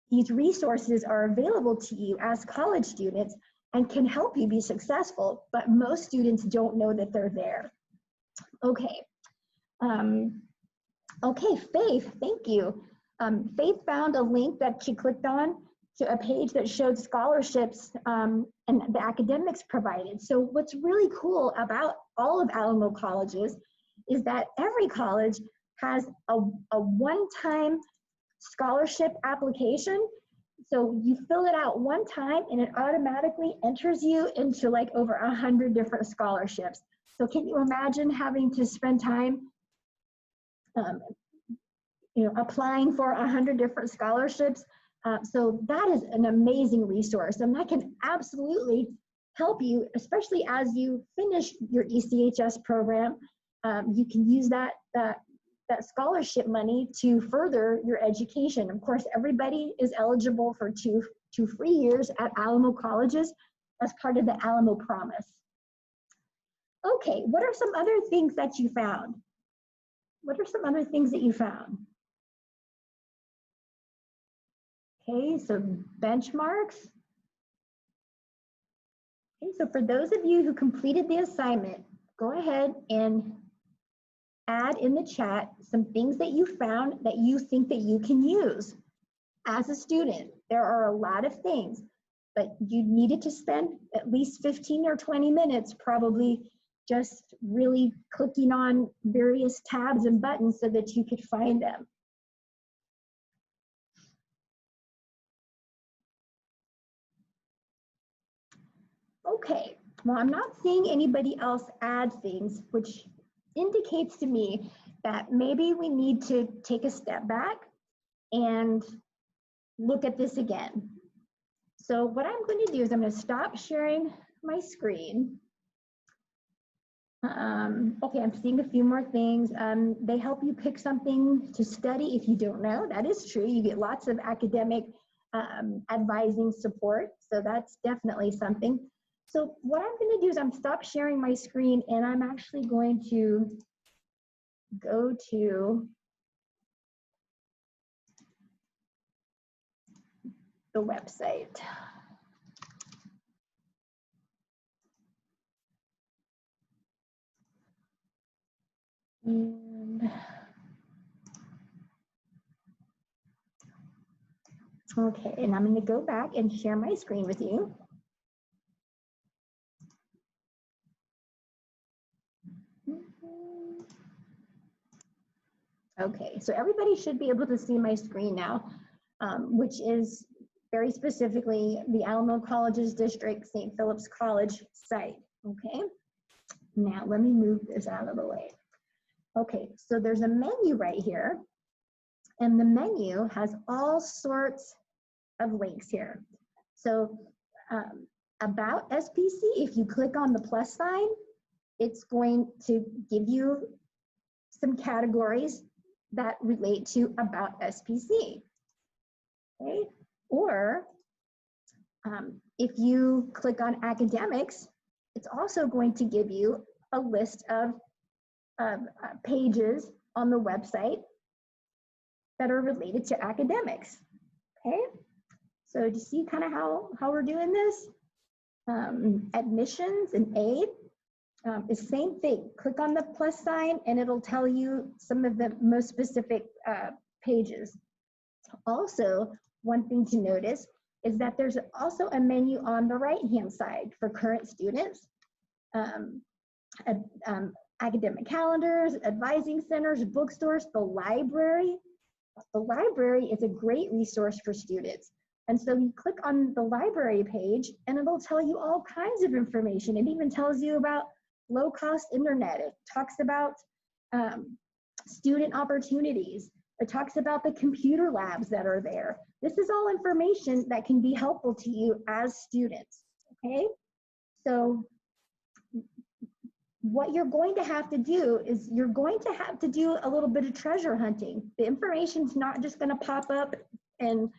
these resources are available to you as college students and can help you be successful, but most students don't know that they're there. Okay, okay, Faith, thank you. Faith found a link that she clicked on to a page that showed scholarships and the academics provided. So what's really cool about all of Alamo colleges is that every college has a one-time scholarship application. So you fill it out one time and it automatically enters you into like over 100 different scholarships. So can you imagine having to spend time applying for 100 different scholarships? So that is an amazing resource, and that can absolutely help you, especially as you finish your ECHS program. You can use that scholarship money to further your education. Of course, everybody is eligible for two free years at Alamo colleges as part of the Alamo Promise. Okay, what are some other things that you found? What are some other things that you found? Okay, so benchmarks. Okay, so for those of you who completed the assignment, go ahead and add in the chat some things that you found that you think that you can use as a student. There are a lot of things, but you needed to spend at least 15 or 20 minutes probably just really clicking on various tabs and buttons so that you could find them. Okay, well, I'm not seeing anybody else add things, which indicates to me that maybe we need to take a step back and look at this again. So what I'm going to do is I'm going to stop sharing my screen. Okay, I'm seeing a few more things. They help you pick something to study if you don't know. That is true. You get lots of academic advising support. So that's definitely something. So what I'm going to do is I'm stop sharing my screen, and I'm actually going to go to the website. And okay, and I'm going to go back and share my screen with you. Okay, so everybody should be able to see my screen now, which is very specifically the Alamo Colleges District St. Philip's College site. Okay, now let me move this out of the way. Okay, so there's a menu right here, and the menu has all sorts of links here. So about SPC, if you click on the plus sign, it's going to give you some categories that relate to about SPC. Okay, or if you click on academics, it's also going to give you a list of pages on the website that are related to academics. Okay, so do you see kind of how we're doing this? Admissions and aid is the same thing. Click on the plus sign and it'll tell you some of the most specific pages. Also, one thing to notice is that there's also a menu on the right-hand side for current students, academic calendars, advising centers, bookstores, the library. The library is a great resource for students. And so you click on the library page and it'll tell you all kinds of information. It even tells you about low-cost internet. It talks about student opportunities. It talks about the computer labs that are there. This is all information that can be helpful to you as students, okay? So what you're going to have to do is you're going to have to do a little bit of treasure hunting. The information's not just gonna pop up and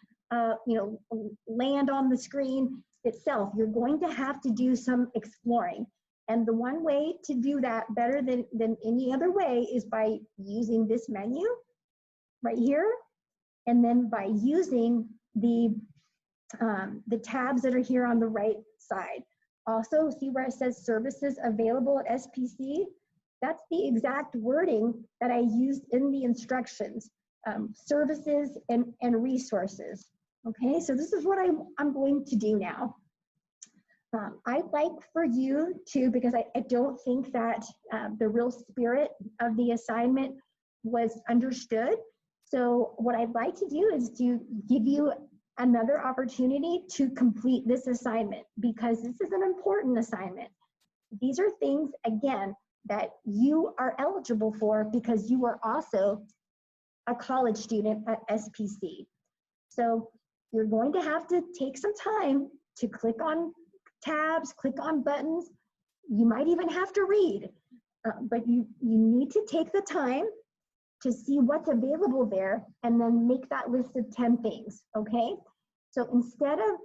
land on the screen itself. You're going to have to do some exploring. And the one way to do that better than any other way is by using this menu right here, and then by using the tabs that are here on the right side. Also, see where it says services available at SPC? That's the exact wording that I used in the instructions, services and resources. Okay, so this is what I'm going to do now. I'd like for you to, because I don't think that the real spirit of the assignment was understood. So what I'd like to do is to give you another opportunity to complete this assignment, because this is an important assignment. These are things, again, that you are eligible for because you are also a college student at SPC. So you're going to have to take some time to click on tabs, click on buttons. You might even have to read, but you need to take the time to see what's available there and then make that list of 10 things, okay? So instead of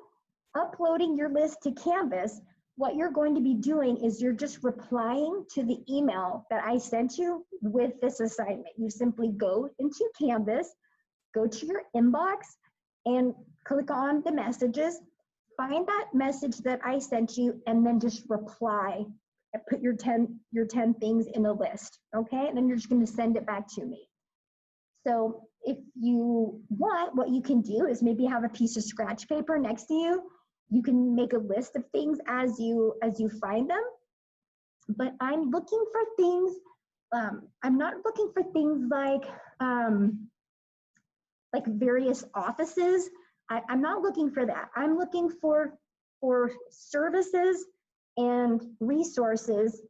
uploading your list to Canvas, what you're going to be doing is you're just replying to the email that I sent you with this assignment. You simply go into Canvas, go to your inbox, and click on the messages, find that message that I sent you, and then just reply and put your 10 things in a list, okay? And then you're just gonna send it back to me. So if you want, what you can do is maybe have a piece of scratch paper next to you. You can make a list of things as you find them. But I'm looking for things, I'm not looking for things like various offices. I'm not looking for that. I'm looking for services and resources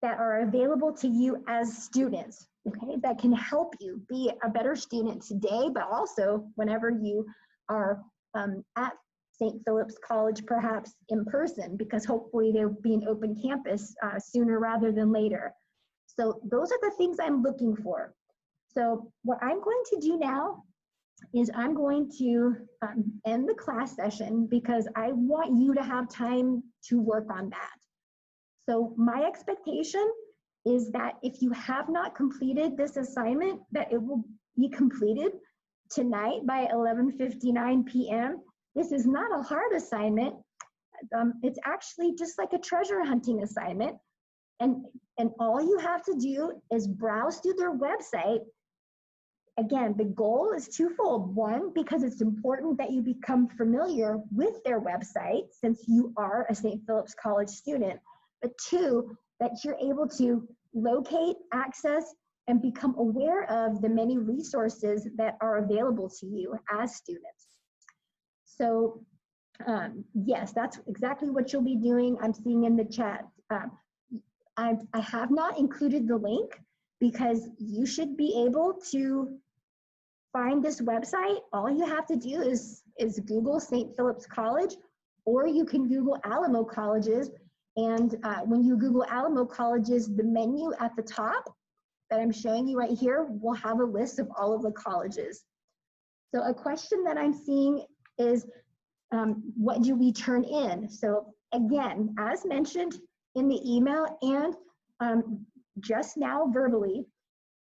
that are available to you as students, okay, that can help you be a better student today, but also whenever you are at St. Philip's College, perhaps in person, because hopefully there'll be an open campus sooner rather than later. So those are the things I'm looking for. So what I'm going to do now is I'm going to end the class session because I want you to have time to work on that. So my expectation is that if you have not completed this assignment, that it will be completed tonight by 11:59 p.m. This is not a hard assignment. It's actually just like a treasure hunting assignment. And all you have to do is browse through their website. Again, the goal is twofold. One, because it's important that you become familiar with their website since you are a St. Philip's College student. But two, that you're able to locate, access, and become aware of the many resources that are available to you as students. So yes, that's exactly what you'll be doing. I'm seeing in the chat. I have not included the link because you should be able to find this website. All you have to do is Google St. Philip's College, or you can Google Alamo Colleges, And when you Google Alamo colleges, the menu at the top that I'm showing you right here will have a list of all of the colleges. So a question that I'm seeing is, what do we turn in? So again, as mentioned in the email and just now verbally,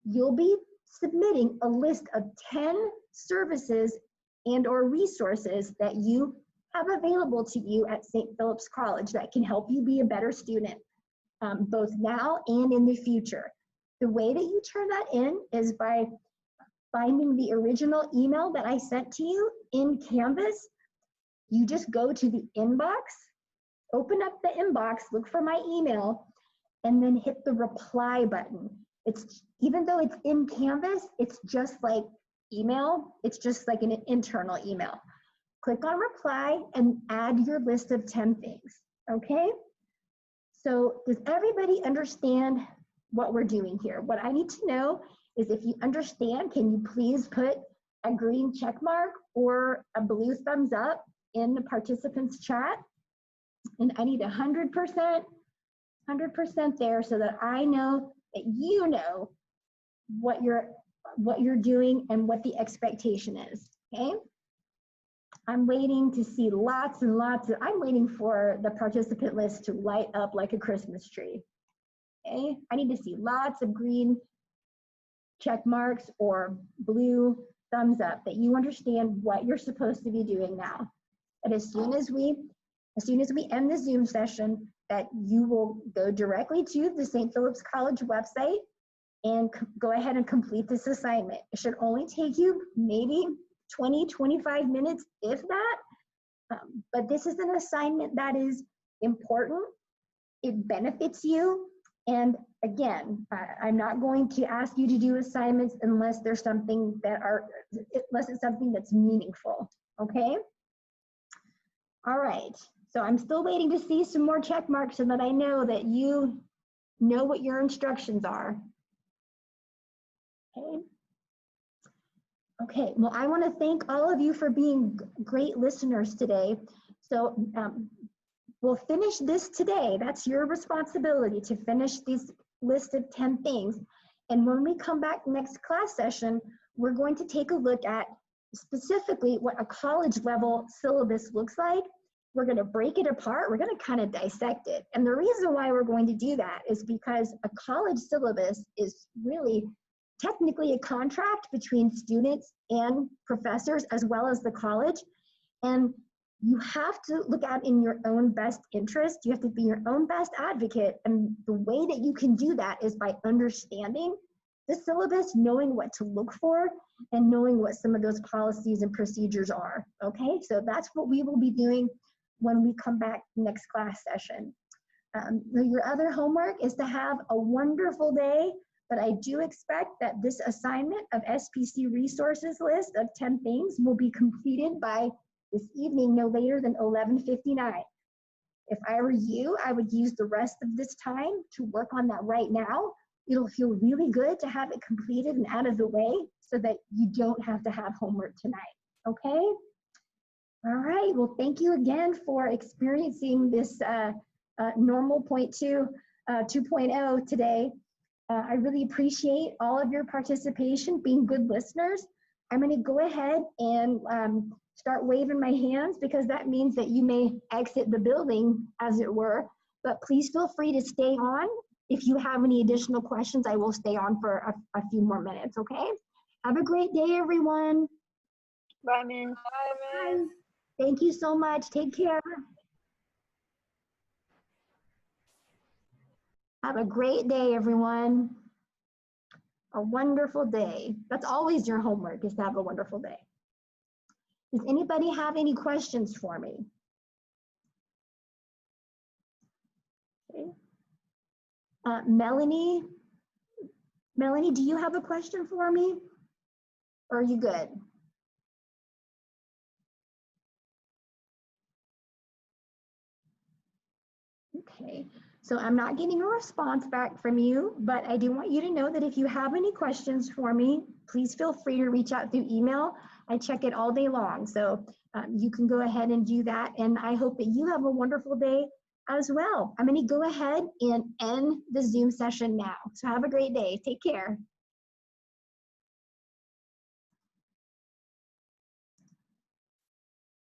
you'll be submitting a list of 10 services and or resources that you have available to you at St. Philip's College that can help you be a better student, both now and in the future. The way that you turn that in is by finding the original email that I sent to you in Canvas. You just go to the inbox, open up the inbox, look for my email, and then hit the reply button. It's, even though it's in Canvas, it's just like email. It's just like an internal email. Click on reply and add your list of 10 things, okay? So does everybody understand what we're doing here? What I need to know is, if you understand, can you please put a green check mark or a blue thumbs up in the participants chat? And I need 100% there so that I know that you know what you're doing and what the expectation is, okay? I'm waiting to see lots and lots of, I'm waiting for the participant list to light up like a Christmas tree, okay? I need to see lots of green check marks or blue thumbs up that you understand what you're supposed to be doing now. And as soon as we end the Zoom session, that you will go directly to the St. Philip's College website and go ahead and complete this assignment. It should only take you maybe 20, 25 minutes, if that. But this is an assignment that is important. It benefits you. And again, I'm not going to ask you to do assignments unless there's something unless it's something that's meaningful, okay? All right, so I'm still waiting to see some more check marks so that I know that you know what your instructions are. Okay. Okay, well, I want to thank all of you for being great listeners today. So we'll finish this today. That's your responsibility, to finish this list of 10 things. And when we come back next class session, we're going to take a look at specifically what a college level syllabus looks like. We're going to break it apart. We're going to kind of dissect it. And the reason why we're going to do that is because a college syllabus is really technically a contract between students and professors, as well as the college. And you have to look out in your own best interest. You have to be your own best advocate. And the way that you can do that is by understanding the syllabus, knowing what to look for, and knowing what some of those policies and procedures are, okay? So that's what we will be doing when we come back next class session. Your other homework is to have a wonderful day, but I do expect that this assignment of SPC resources list of 10 things will be completed by this evening, no later than 11:59. If I were you, I would use the rest of this time to work on that right now. It'll feel really good to have it completed and out of the way so that you don't have to have homework tonight, okay? All right, well, thank you again for experiencing this normal 2.0 today. I really appreciate all of your participation, being good listeners. I'm gonna go ahead and start waving my hands, because that means that you may exit the building, as it were, but please feel free to stay on. If you have any additional questions, I will stay on for a few more minutes, okay? Have a great day, everyone. Bye, man. Bye. Thank you so much. Take care. Have a great day, everyone. A wonderful day. That's always your homework, is to have a wonderful day. Does anybody have any questions for me? Okay. Melanie, do you have a question for me? Or are you good? Okay, so I'm not getting a response back from you, but I do want you to know that if you have any questions for me, please feel free to reach out through email. I check it all day long, so you can go ahead and do that. And I hope that you have a wonderful day as well. I'm going to go ahead and end the Zoom session now. So have a great day. Take care.